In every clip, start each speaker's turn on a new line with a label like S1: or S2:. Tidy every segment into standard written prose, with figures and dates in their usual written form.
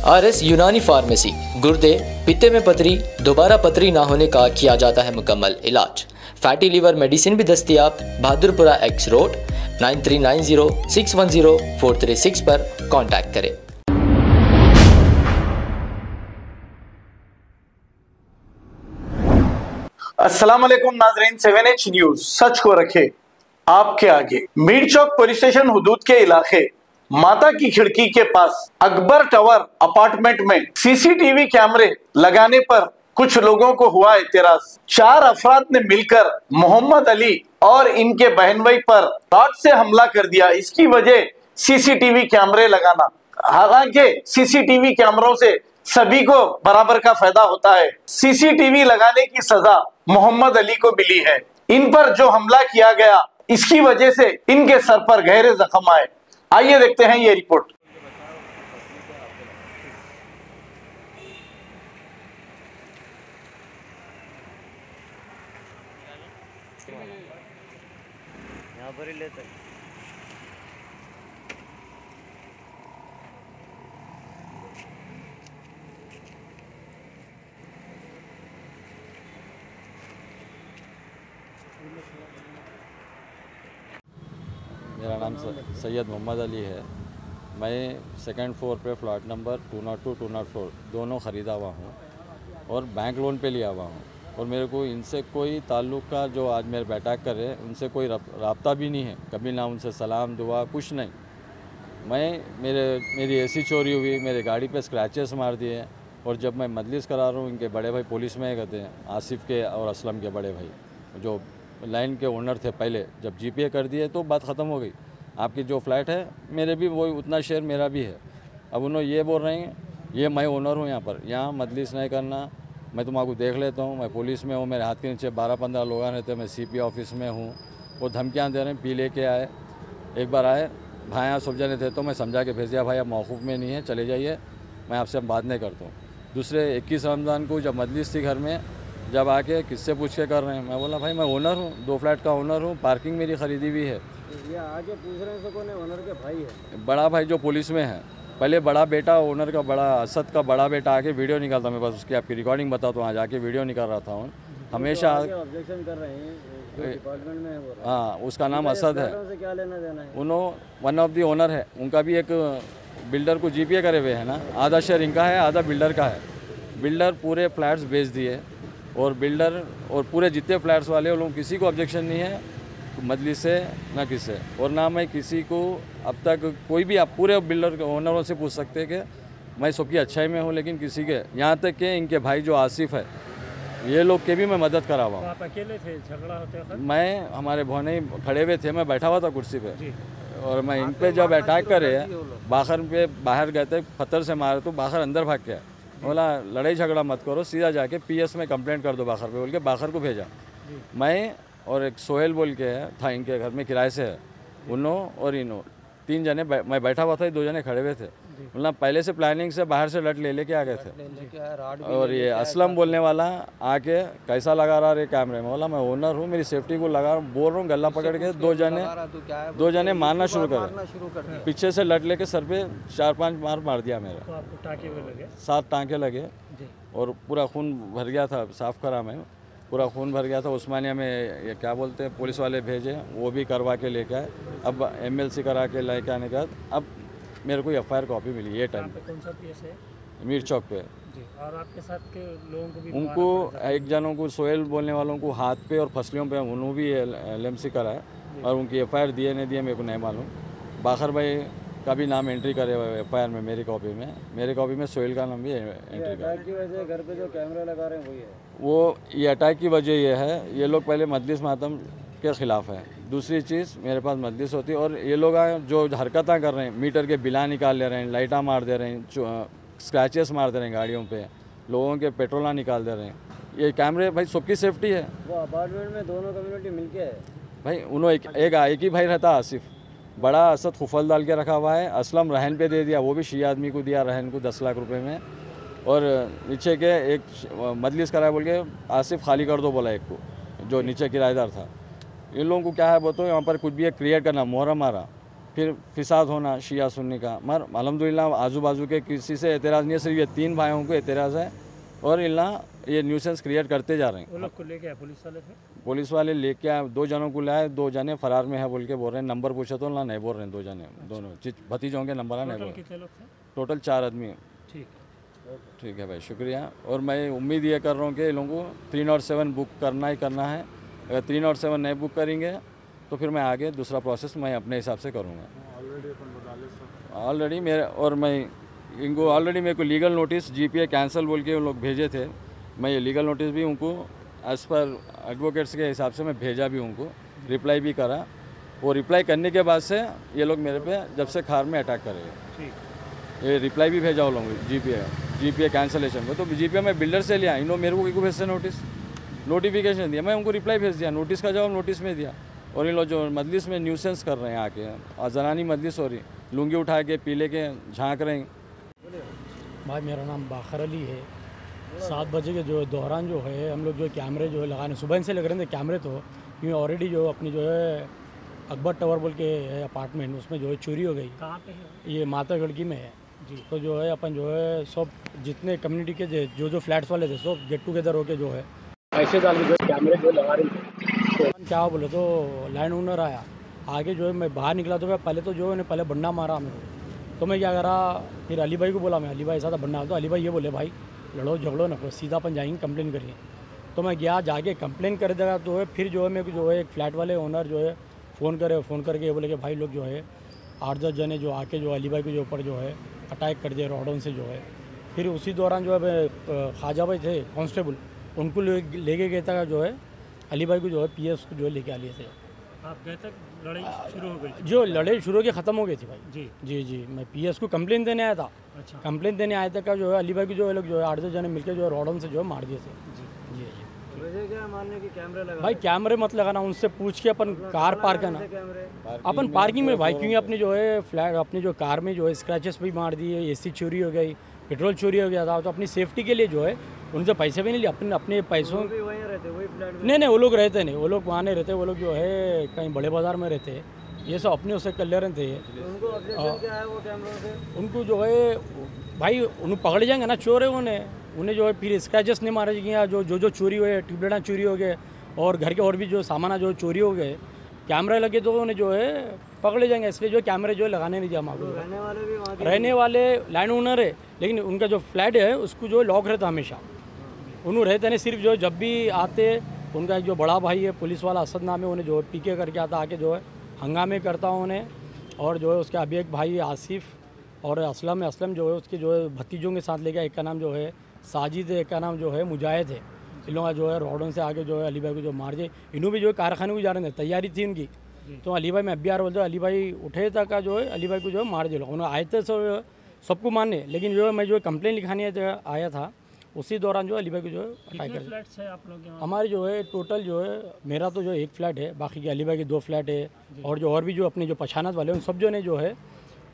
S1: RS यूनानी pharmacy, गुर्दे, पित्ते में पथरी, दोबारा पथरी ना होने का किया जाता है मुकम्मल इलाज। फैटी लीवर मेडिसिन भी दस्तयाब। बहादुरपुरा एक्स रोड 9390610436 पर कांटेक्ट करें।
S2: अस्सलाम वालेकुम नाज़रीन, 7H न्यूज सच को रखे आपके आगे। मीर चौक पुलिस स्टेशन हुदूद के इलाके माता की खिड़की के पास अकबर टावर अपार्टमेंट में सीसीटीवी कैमरे लगाने पर कुछ लोगों को हुआ एतराज। 4 अफराद ने मिलकर मोहम्मद अली और इनके बहन भाई पर रॉड से हमला कर दिया। इसकी वजह सीसीटीवी कैमरे लगाना। हालांकि सीसीटीवी कैमरों से सभी को बराबर का फायदा होता है। सीसीटीवी लगाने की सजा मोहम्मद अली को मिली है। इन पर जो हमला किया गया, इसकी वजह से इनके सर पर गहरे जख्म आए। आइए देखते हैं ये रिपोर्ट।
S3: यहाँ पर ही लेते
S4: मेरा नाम सैयद मोहम्मद अली है। मैं सेकंड फ्लोर पे फ्लैट नंबर 202 204 दोनों ख़रीदा हुआ हूँ और बैंक लोन पे लिया हुआ हूँ। और मेरे को इनसे कोई ताल्लुक़ का जो आज मेरे बेटा करे उनसे कोई राब्ता भी नहीं है। कभी ना उनसे सलाम दुआ कुछ नहीं। मेरी एसी चोरी हुई, मेरे गाड़ी पे स्क्रैचेस मार दिए। और जब मैं मजलिस करा रहा हूँ, इनके बड़े भाई पुलिस में कहते हैं, आसिफ के और असलम के बड़े भाई जो लाइन के ओनर थे पहले, जब जीपीए कर दिए तो बात ख़त्म हो गई। आपकी जो फ्लैट है मेरे भी वही उतना शेयर मेरा भी है। अब उन्होंने ये बोल रहे हैं ये मैं ओनर हूँ, यहाँ मजलिस नहीं करना, मैं तुम्हारा देख लेता हूँ, मैं पुलिस में हूँ, मेरे हाथ के नीचे 12-15 लोग रहते हैं, मैं सीपी ऑफिस में हूँ। वो धमकियाँ दे रहे हैं। पी लेके आए, एक बार आए भाई यहाँ सब जने थे तो मैं समझा के भेज दिया, भाई आप मौकूफ़ में नहीं है, चले जाइए, मैं आपसे बात नहीं करता हूँ। दूसरे 21 रमज़ान को जब मजलिस थी घर में, जब आके किससे पूछ के कर रहे हैं, मैं बोला भाई मैं ओनर हूँ, 2 फ्लैट का ओनर हूँ, पार्किंग मेरी ख़रीदी हुई है।
S3: ये आगे पूछ रहे हैं कौन है ओनर के भाई है?
S4: बड़ा भाई जो पुलिस में है। पहले बड़ा बेटा ओनर का, बड़ा असद का बड़ा बेटा आके वीडियो निकालता, मैं बस उसकी आपकी रिकॉर्डिंग बताता हूँ। आज आके वीडियो निकाल रहा था हूँ हमेशा।
S3: ऑब्जेक्शन कर रहे हैं जो डिपार्टमेंट में है वो।
S4: हाँ, उसका नाम असद है।
S3: से क्या लेना देना है?
S4: उन्होंने वन ऑफ दी ओनर है। उनका भी एक बिल्डर को जीपीए करे हुए है ना, आधा शेयर इनका है, आधा बिल्डर का है। बिल्डर पूरे फ्लैट्स बेच दिए और बिल्डर और पूरे जितने फ्लैट्स वाले लोग, किसी को ऑब्जेक्शन नहीं है मजलिस से ना किसी, और ना मैं किसी को अब तक कोई भी, आप पूरे बिल्डर के ओनरों से पूछ सकते हैं कि मैं सबकी अच्छाई में हूँ, लेकिन किसी के, यहाँ तक कि इनके भाई जो आसिफ है, ये लोग के भी मैं मदद करा हुआ हूँ।
S3: आप अकेले थे, झगड़ा होते?
S4: मैं, हमारे भौने खड़े हुए थे, मैं बैठा हुआ था कुर्सी पे, और मैं इन पे जब अटैक करे बाहर गए थे, पत्थर से मारे तो बाहर अंदर भाग गया। बोला लड़ाई झगड़ा मत करो, सीधा जाके पीएस में कंप्लेंट कर दो बाहर पे, बोल के बाहर को भेजा। मैं और एक सोहेल बोल के है था, इनके घर में किराए से है, उन्होंने और इन्हों 3 जने, मैं बैठा हुआ था, 2 जने खड़े हुए थे। मतलब पहले से प्लानिंग से बाहर से लट लेके आ गए थे। और ये असलम बोलने वाला आके कैसा लगा रहा है कैमरे में, बोला मैं ओनर हूँ, मेरी सेफ्टी को लगा बोल रहा हूँ, गला पकड़ के 2 जने मारना शुरू कर, पीछे से लट लेके सर पे 4-5 मार दिया मेरा। 7 टाँके लगे और पूरा खून भर गया था। साफ़ करा मैं, पूरा खून भर गया था। उस्मानिया में ये क्या बोलते हैं, पुलिस वाले भेजे, वो भी करवा के लेके आए। अब MLC करा के लेके आने के बाद अब मेरे को FIR कॉपी मिली। ये टाइम पे
S3: कौन सा पीएस है?
S4: मीर चौक पे
S3: जी। और आपके साथ के लोगों को भी?
S4: उनको एक जनों को, सोहेल बोलने वालों को हाथ पे और फसलियों पे उन्होंने भी LMC करा है, और उनकी FIR दिए नहीं दिए मेरे को नहीं मालूम। बाखर भाई का भी नाम एंट्री करे हुए FIR में, मेरी कॉपी में सोहेल का नाम भी एंट्री करा।
S3: अटैक की वजह घर पे जो कैमरा लगा रहे हैं वही है?
S4: वो ये अटैक की वजह ये है, ये लोग पहले मजलिस मातम के ख़िलाफ़ है। दूसरी चीज़, मेरे पास मजलिस होती है और ये लोग जो हरकतें कर रहे हैं, मीटर के बिला निकाल ले रहे हैं, लाइटा मार दे रहे हैं, स्क्रैचेस मार दे रहे हैं गाड़ियों पे, लोगों के पेट्रोला निकाल दे रहे हैं। ये कैमरे भाई सबकी सेफ्टी है।
S3: वो अपार्टमेंट में दोनों कम्युनिटी मिलके है
S4: भाई। उन्होंने एक ही भाई रहता आसिफ, बड़ा असद खुफल डाल के रखा हुआ है, असलम रहन पे दे दिया, वो भी शिया आदमी को दिया रहन को 10 लाख रुपए में। और नीचे के एक मजलिस कराया बोल के आसिफ खाली कर दो बोला एक को, जो नीचे किराएदार था। इन लोगों को क्या है बताओ, यहाँ पर कुछ भी एक क्रिएट करना, मुहर्रम आ रहा, फिर फिसाद होना शिया सुन्नी का। मगर अल्हम्दुलिल्लाह आजू बाजू के किसी से एतराज़ नहीं है, सिर्फ ये 3 भाइयों को एतराज़ है और इल्ला ये न्यूसेंस क्रिएट करते जा रहे हैं।
S3: वो लोग को लेके आए पुलिस वाले थे?
S4: पुलिस वाले लेके आए, 2 जनों को लाए, 2 जने फरार में है बोल के बोल रहे हैं। नंबर पूछा तो ना नहीं बोल रहे हैं, 2 जने दोनों भतीजों के नंबर है नहीं बोल रहे।
S3: कितने लोग थे?
S4: टोटल 4 आदमी। ठीक है भाई, शुक्रिया। और मैं उम्मीद ये कर रहा हूँ कि इन लोगों को 307 बुक करना ही करना है। अगर 307 नहीं बुक करेंगे तो फिर मैं आगे दूसरा प्रोसेस मैं अपने हिसाब से करूँगा। ऑलरेडी मेरे और मैं इनको ऑलरेडी मेरे को लीगल नोटिस जीपीए कैंसिल बोल के उन लोग भेजे थे। मैं ये लीगल नोटिस भी उनको एज़ पर एडवोकेट्स के हिसाब से मैं भेजा भी उनको, रिप्लाई भी करा। वो रिप्लाई करने के बाद से ये लोग मेरे पे जब से खार में अटैक करेंगे, ये रिप्लाई भी भेजा वो लोग जीपीए कैंसलेशन को। तो जीपीए में बिल्डर से लिया, इन्होंने मेरे को क्यों भेजते नोटिफिकेशन दिया, मैं उनको रिप्लाई भेज दिया, नोटिस का जवाब नोटिस में दिया। और इन लोग जो मजलिस में न्यूसेंस कर रहे हैं आके, और जनानी मजलिस हो रही, लुंगी उठा के पीले के झांक रहे हैं।
S5: भाई मेरा नाम बाखर अली है। 7 बजे के जो दौरान जो है हम लोग जो कैमरे जो है लगाने सुबह से लग रहे थे कैमरे, तो क्योंकि ऑलरेडी जो अपनी जो है अकबर टावर बोल के है अपार्टमेंट, उसमें जो है चोरी हो गई।
S3: कहाँ पे है?
S5: ये माता गढ़की में है जी। तो जो है अपन जो है सब जितने कम्युनिटी के जो फ्लैट्स वाले थे सब गेट टुगेदर होके जो है ऐसे डाल के जो कैमरे जो लगा रहे थे। तो क्या बोले तो लैंड ओनर आया आगे, जो है मैं बाहर निकला तो पहले तो जो है पहले बंडा मारा मेरे को। तो मैं क्या करा, फिर अली भाई को बोला, मैं अली भाई ऐसा था बंडा। तो अली भाई ये बोले भाई लड़ो झगड़ो ना, सीधा अपन जाएंगे कंप्लेन करिए। तो मैं गया, जाके कंप्लेन कर देगा। तो है फिर जो है मेरे को जो है एक फ्लैट वाले ओनर जो है फ़ोन करके ये बोले कि भाई लोग जो है 8-10 जने जो आके जो अली भाई के जो ऊपर जो है अटैक कर दिए रॉडों से जो है। फिर उसी दौरान जो है ख्वाजा भाई थे कांस्टेबल, उनको लेके गया था जो है अली भाई को जो है पीएस को जो है लेके आ लिए थे।
S3: आप गए तक लड़ाई शुरू हो गई?
S5: जो लड़ाई शुरू हो के ख़त्म हो गई थी भाई।
S3: जी
S5: मैं पीएस को कंप्लेन देने आया था।
S3: अच्छा।
S5: कंप्लेन देने आया था का जो है अली भाई को जो है लोग जो है 8-10 जने मिलकर जो है रॉडों से जो है मार दिए थे। जी
S3: वजह क्या मानने की कैमरे लगा?
S5: भाई कैमरे मत लगाना, उनसे पूछ के अपन कार पार्क करना, अपन पार्किंग में भाई, क्योंकि अपनी जो है फ्लैट अपनी जो कार में जो है स्क्रैचेस भी मार दिए, एसी चोरी हो गई, पेट्रोल चोरी हो गया था। तो अपनी सेफ्टी के लिए जो है उनसे पैसे भी नहीं लिए, अपने पैसों
S3: भी वहीं रहते, वही फ्लैट में?
S5: नहीं वो लोग रहते नहीं, वो लोग वहाँ नहीं रहते, वो लोग जो है कहीं बड़े बाज़ार में रहते हैं। ये सब अपने उससे कर ले रहे थे।
S3: उनको ऑब्जेक्शन क्या है वो कैमरों से?
S5: उनको जो है भाई उन्हें पकड़ जाएंगे ना, चोर है उन्हें जो है फिर स्क्रैचेस नहीं मारे जाएंगे। जो चोरी हुए, ट्यूबलाइट चोरी हो गए और घर के और भी जो सामान जो चोरी हो गए, कैमरे लगे तो उन्हें जो है पकड़े जाएंगे। इसलिए जो कैमरे जो लगाने नहीं दिया मांगो।
S3: रहने वाले भी वहाँ
S5: रहने वाले लैंड ओनर है, लेकिन उनका जो फ्लैट है उसको जो लॉक रहता हमेशा, उन्होंने रहते नहीं। सिर्फ जो जब भी आते उनका एक जो बड़ा भाई है पुलिस वाला असद नाम है, उन्हें जो पीके करके आता आके जो है हंगामे करता हूँ उन्हें। और जो है उसके अभी एक भाई आसिफ और असलम जो है उसके जो है भतीजों के साथ ले गया। एक का नाम जो है साजिद है, एक का नाम जो है मुजाहिद है। इन लोगों का जो है रॉडों से आगे जो है अली भाई को जो मार दिए। इन्हों भी जो है कारखाने को जा रहे थे, तैयारी थी उनकी। तो अली भाई में अब बोलते अली भाई उठे तक का जो है अली भाई को जो है मार दिया। उन्होंने आए थे सबको मानने, लेकिन जो है मैं जो है कंप्लेन लिखाने आया था, उसी दौरान जो अली भाई को जो है अटैक कर
S3: फ्लैट्स है आप लोग?
S5: हमारे जो है टोटल जो है मेरा तो जो 1 फ्लैट है, बाकी के अली भाई के 2 फ्लैट है, और जो और भी जो अपने जो पछानत वाले उन सब जो ने जो है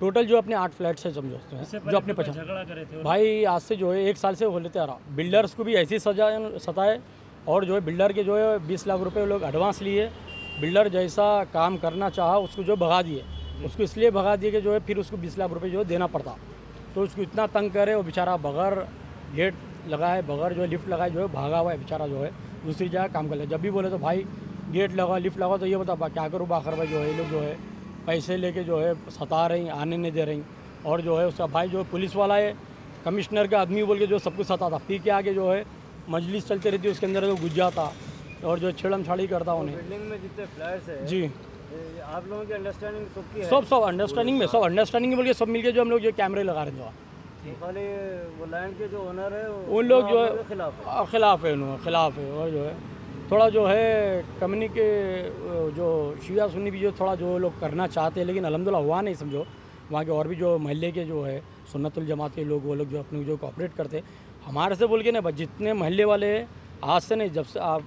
S5: टोटल जो अपने 8 फ्लैट्स है समझो जो अपने पछान।
S3: झगड़ा करे थे
S5: भाई आज से जो है 1 साल से हो लेते आ रहा। बिल्डर्स को भी ऐसी सताए, और जो है बिल्डर के जो है 20 लाख रुपए लोग एडवांस लिए। बिल्डर जैसा काम करना चाहा उसको जो भगा दिए, उसको इसलिए भगा दिए कि जो है फिर उसको 20 लाख रुपए जो है देना पड़ता। तो उसको इतना तंग करे, वो बेचारा बगैर गेट लगाए, बगैर जो है लिफ्ट लगाए जो है भागा हुआ है बेचारा, जो है दूसरी जगह काम कर ले। जब भी बोले तो भाई गेट लगा, लिफ्ट लगा, तो ये बता क्या करूँ बाखर भाई, जो है ये लोग जो है पैसे लेके जो है सता रही, आने नहीं दे रही। और जो है उसका भाई जो पुलिस वाला है, कमिश्नर का आदमी बोल के जो सब कुछ सताता, पी के आगे जो है मजलिस चलती रहती है, उसके अंदर जो घुस जाता और जो छेड़म छाड़ी करता उन्हें।
S3: बिल्डिंग में जितने फ्लैट्स है
S5: जी
S3: आप लोगों की अंडरस्टैंडिंग सबकी है?
S5: सब अंडरस्टैंडिंग में, सब अंडरस्टैंडिंग बोल के सब मिलके जो हम लोग जो कैमरे लगा रहे हैं।
S3: खाली वो लैंड के जो ओनर है
S5: उन लोग जो है
S3: खिलाफ है
S5: उन्होंने खिलाफ है। और जो है थोड़ा जो है कम्युनिटी के जो शिया सुन्नी भी जो थोड़ा जो लोग करना चाहते हैं, लेकिन अल्हम्दुलिल्लाह हुआ नहीं समझो। वहाँ के और भी जो महल्ले के जो है सुन्नतुल जमात के लोग, वो लोग जो अपने जो कोऑपरेट करते हमारे से बोल के ना, जितने महल्ले वाले आज से नहीं, जब से आप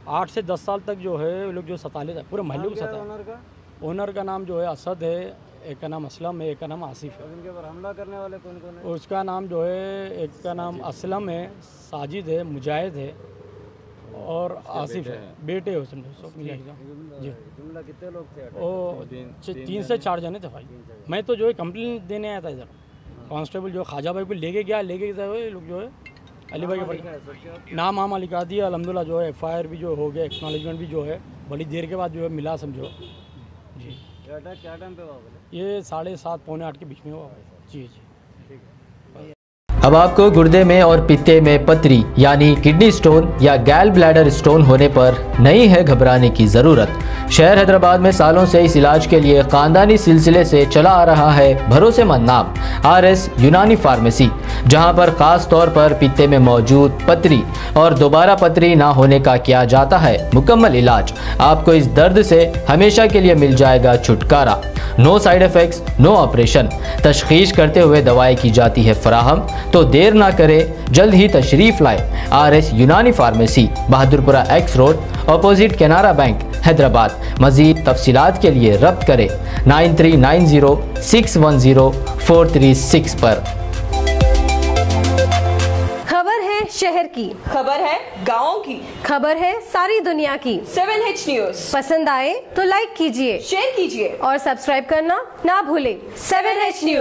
S5: 8 से 10 साल तक जो है वो लोग जो सता लेते पूरे महल्ले को सता। ओनर का नाम जो है असद है, एक का नाम असलम है, एक का नाम आसिफ है।
S3: इनके ऊपर हमला करने वाले कौन कौन है?
S5: उसका नाम जो है एक का नाम असलम है, साजिद है, मुजाहिद है, और आसिफ है, बेटे हो समझो सब मिला जी।
S3: जुमला कितने लोग थे?
S5: वो 3 से 4 जने थे भाई। मैं तो जो है कंप्लेंट देने आया था इधर, कांस्टेबल जो ख्वाजा भाई को लेके गया ये लोग जो है अली भाई के नाम वाम लिखा दिया अल्हम्दुलिल्लाह। जो है FIR भी जो हो गया, एक्नॉलेजमेंट भी जो है बड़ी देर के बाद जो है मिला समझो जी।
S3: क्या टाइम पे हुआ?
S5: ये 7:30 पौने 8 के बीच में हुआ जी जी।
S1: अब आपको गुर्दे में और पित्ते में पथरी यानी किडनी स्टोन या गैल ब्लैडर स्टोन होने पर नहीं है घबराने की ज़रूरत। शहर हैदराबाद में सालों से इस इलाज के लिए ख़ानदानी सिलसिले से चला आ रहा है भरोसेमंद नाम RS यूनानी फार्मेसी, जहां पर ख़ास तौर पर पित्ते में मौजूद पथरी और दोबारा पथरी ना होने का किया जाता है मुकम्मल इलाज। आपको इस दर्द से हमेशा के लिए मिल जाएगा छुटकारा। No side effects, no operation, तशखीस करते हुए दवाएं की जाती है फराहम। तो देर ना करें, जल्द ही तशरीफ़ लाए RS यूनानी pharmacy, Bahadurpura X road, opposite Canara bank, Hyderabad. मज़ीद तफसीलात के लिए रब्त करें 9390610436 पर।
S6: खबर है शहर की,
S7: खबर है गाँव की,
S6: खबर है सारी दुनिया की।
S7: 7H न्यूज़
S6: पसंद आए तो लाइक कीजिए,
S7: शेयर कीजिए
S6: और सब्सक्राइब करना ना भूलें।
S7: 7H news.